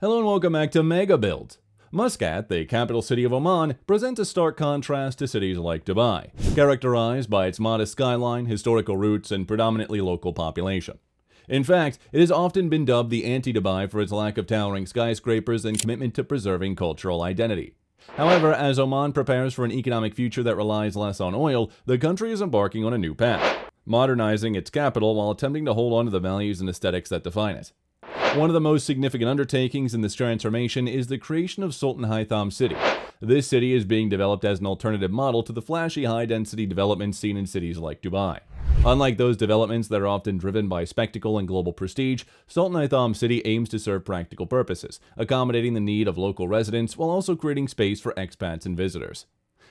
Hello and welcome back to Megabuilds. Muscat, the capital city of Oman, presents a stark contrast to cities like Dubai, characterized by its modest skyline, historical roots, and predominantly local population. In fact, it has often been dubbed the anti-Dubai for its lack of towering skyscrapers and commitment to preserving cultural identity. However, as Oman prepares for an economic future that relies less on oil, the country is embarking on a new path, modernizing its capital while attempting to hold on to the values and aesthetics that define it. One of the most significant undertakings in this transformation is the creation of Sultan Haitham City. This city is being developed as an alternative model to the flashy high-density developments seen in cities like Dubai. Unlike those developments that are often driven by spectacle and global prestige, Sultan Haitham City aims to serve practical purposes, accommodating the need of local residents while also creating space for expats and visitors.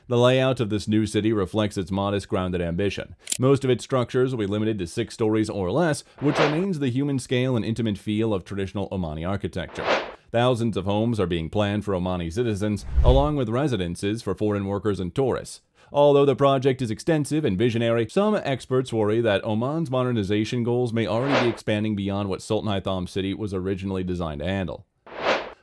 The layout of this new city reflects its modest, grounded ambition. Most of its structures will be limited to 6 stories or less, which remains the human scale and intimate feel of traditional Omani architecture. Thousands of homes are being planned for Omani citizens, along with residences for foreign workers and tourists. Although the project is extensive and visionary, some experts worry that Oman's modernization goals may already be expanding beyond what Sultan Haitham City was originally designed to handle.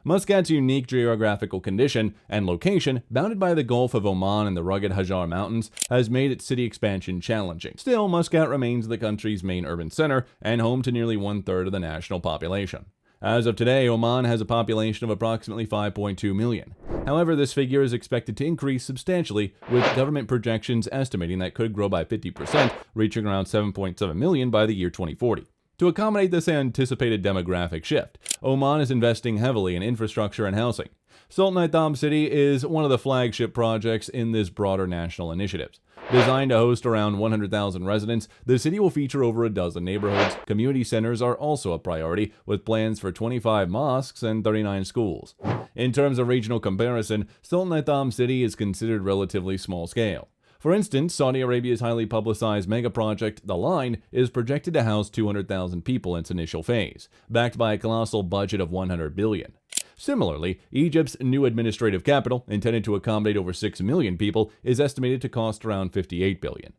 Muscat's unique geographical condition and location, bounded by the Gulf of Oman and the rugged Hajar Mountains, has made its city expansion challenging. Still, Muscat remains the country's main urban center and home to nearly 1/3 of the national population. As of today, Oman has a population of approximately 5.2 million. However, this figure is expected to increase substantially, with government projections estimating that could grow by 50%, reaching around 7.7 million by the year 2040. To accommodate this anticipated demographic shift, Oman is investing heavily in infrastructure and housing. Sultan Haitham City is one of the flagship projects in this broader national initiative. Designed to host around 100,000 residents, the city will feature over a dozen neighborhoods. Community centers are also a priority, with plans for 25 mosques and 39 schools. In terms of regional comparison, Sultan Haitham City is considered relatively small scale. For instance, Saudi Arabia's highly publicized megaproject, The Line, is projected to house 200,000 people in its initial phase, backed by a colossal budget of $100 billion. Similarly, Egypt's new administrative capital, intended to accommodate over 6 million people, is estimated to cost around $58 billion.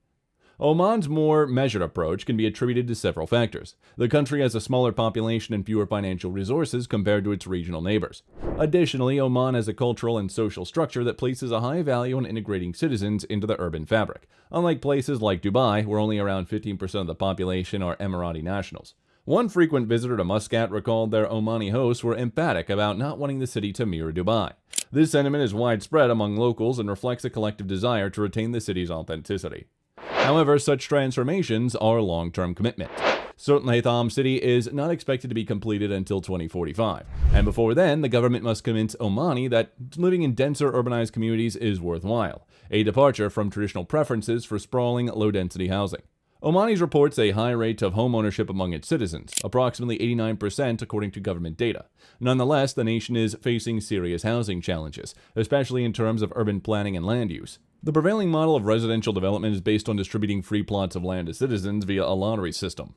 Oman's more measured approach can be attributed to several factors. The country has a smaller population and fewer financial resources compared to its regional neighbors. Additionally, Oman has a cultural and social structure that places a high value on integrating citizens into the urban fabric, unlike places like Dubai, where only around 15% of the population are Emirati nationals. One frequent visitor to Muscat recalled their Omani hosts were emphatic about not wanting the city to mirror Dubai. This sentiment is widespread among locals and reflects a collective desire to retain the city's authenticity. However, such transformations are a long-term commitment. Sultan Haitham City is not expected to be completed until 2045, and before then, the government must convince Omani that living in denser urbanized communities is worthwhile, a departure from traditional preferences for sprawling, low-density housing. Omanis reports a high rate of home ownership among its citizens, approximately 89% according to government data. Nonetheless, the nation is facing serious housing challenges, especially in terms of urban planning and land use. The prevailing model of residential development is based on distributing free plots of land to citizens via a lottery system.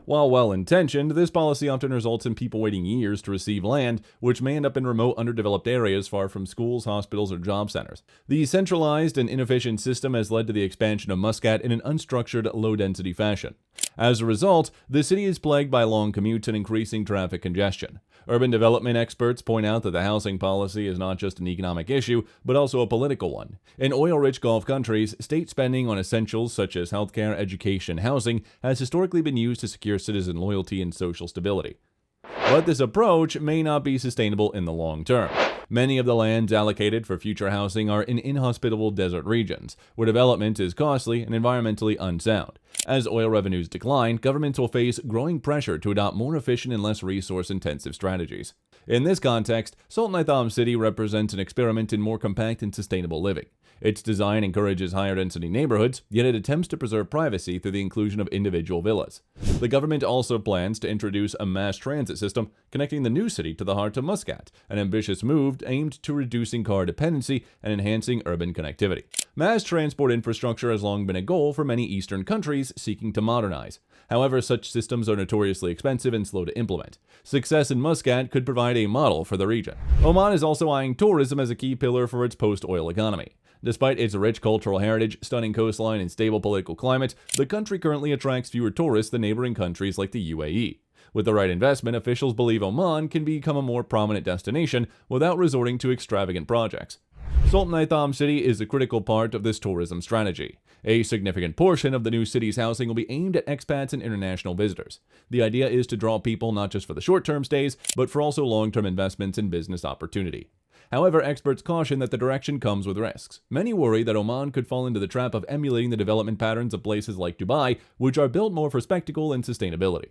While well-intentioned, this policy often results in people waiting years to receive land, which may end up in remote, underdeveloped areas far from schools, hospitals, or job centers. The centralized and inefficient system has led to the expansion of Muscat in an unstructured, low-density fashion. As a result, the city is plagued by long commutes and increasing traffic congestion. Urban development experts point out that the housing policy is not just an economic issue, but also a political one. In oil-rich Gulf countries, state spending on essentials such as healthcare, education, and housing has historically been used to secure citizen loyalty and social stability. But this approach may not be sustainable in the long term. Many of the lands allocated for future housing are in inhospitable desert regions, where development is costly and environmentally unsound. As oil revenues decline, governments will face growing pressure to adopt more efficient and less resource-intensive strategies. In this context, Sultan Haitham City represents an experiment in more compact and sustainable living. Its design encourages higher-density neighborhoods, yet it attempts to preserve privacy through the inclusion of individual villas. The government also plans to introduce a mass transit system connecting the new city to the heart of Muscat, an ambitious move aimed to reducing car dependency and enhancing urban connectivity. Mass transport infrastructure has long been a goal for many Eastern countries seeking to modernize. However, such systems are notoriously expensive and slow to implement. Success in Muscat could provide a model for the region. Oman is also eyeing tourism as a key pillar for its post-oil economy. Despite its rich cultural heritage, stunning coastline, and stable political climate, the country currently attracts fewer tourists than neighboring countries like the UAE. With the right investment, officials believe Oman can become a more prominent destination without resorting to extravagant projects. Sultanite City is a critical part of this tourism strategy. A significant portion of the new city's housing will be aimed at expats and international visitors. The idea is to draw people not just for the short-term stays, but for also long-term investments and business opportunity. However, experts caution that the direction comes with risks. Many worry that Oman could fall into the trap of emulating the development patterns of places like Dubai, which are built more for spectacle and sustainability.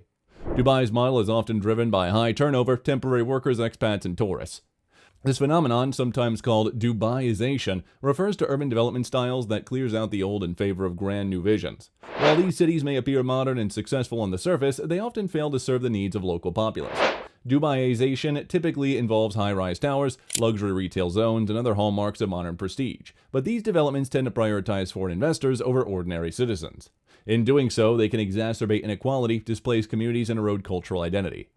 Dubai's model is often driven by high turnover, temporary workers, expats, and tourists. This phenomenon, sometimes called Dubaization, refers to urban development styles that clears out the old in favor of grand new visions. While these cities may appear modern and successful on the surface, they often fail to serve the needs of local populace. Dubaization typically involves high-rise towers, luxury retail zones, and other hallmarks of modern prestige, but these developments tend to prioritize foreign investors over ordinary citizens. In doing so, they can exacerbate inequality, displace communities, and erode cultural identity.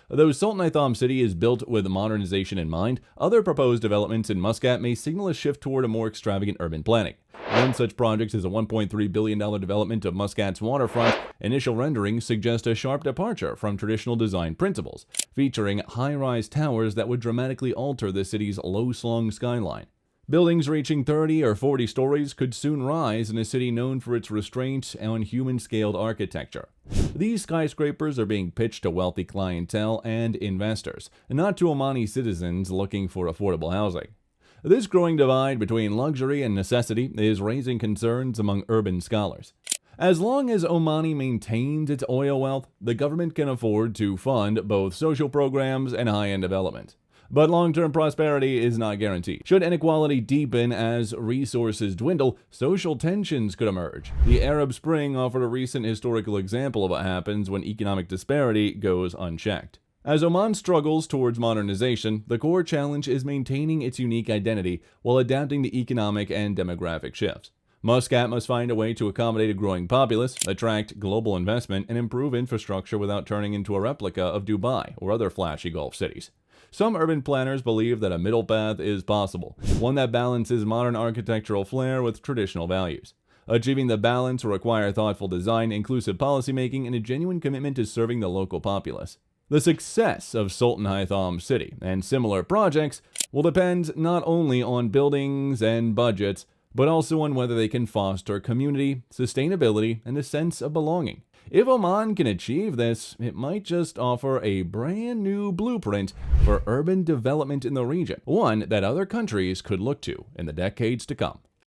Though Sultanite City is built with modernization in mind, other proposed developments in Muscat may signal a shift toward a more extravagant urban planning. One such project is a $1.3 billion development of Muscat's waterfront. Initial renderings suggest a sharp departure from traditional design principles, featuring high-rise towers that would dramatically alter the city's low-slung skyline. Buildings reaching 30 or 40 stories could soon rise in a city known for its restraint on human-scaled architecture. These skyscrapers are being pitched to wealthy clientele and investors, not to Omani citizens looking for affordable housing. This growing divide between luxury and necessity is raising concerns among urban scholars. As long as Omani maintains its oil wealth, the government can afford to fund both social programs and high-end development. But long-term prosperity is not guaranteed. Should inequality deepen as resources dwindle, social tensions could emerge. The Arab Spring offered a recent historical example of what happens when economic disparity goes unchecked. As Oman struggles towards modernization, the core challenge is maintaining its unique identity while adapting to economic and demographic shifts. Muscat must find a way to accommodate a growing populace, attract global investment, and improve infrastructure without turning into a replica of Dubai or other flashy Gulf cities. Some urban planners believe that a middle path is possible, one that balances modern architectural flair with traditional values. Achieving the balance will require thoughtful design, inclusive policymaking, and a genuine commitment to serving the local populace. The success of Sultanite City and similar projects will depend not only on buildings and budgets, but also on whether they can foster community, sustainability, and a sense of belonging. If Oman can achieve this, it might just offer a brand new blueprint for urban development in the region, one that other countries could look to in the decades to come.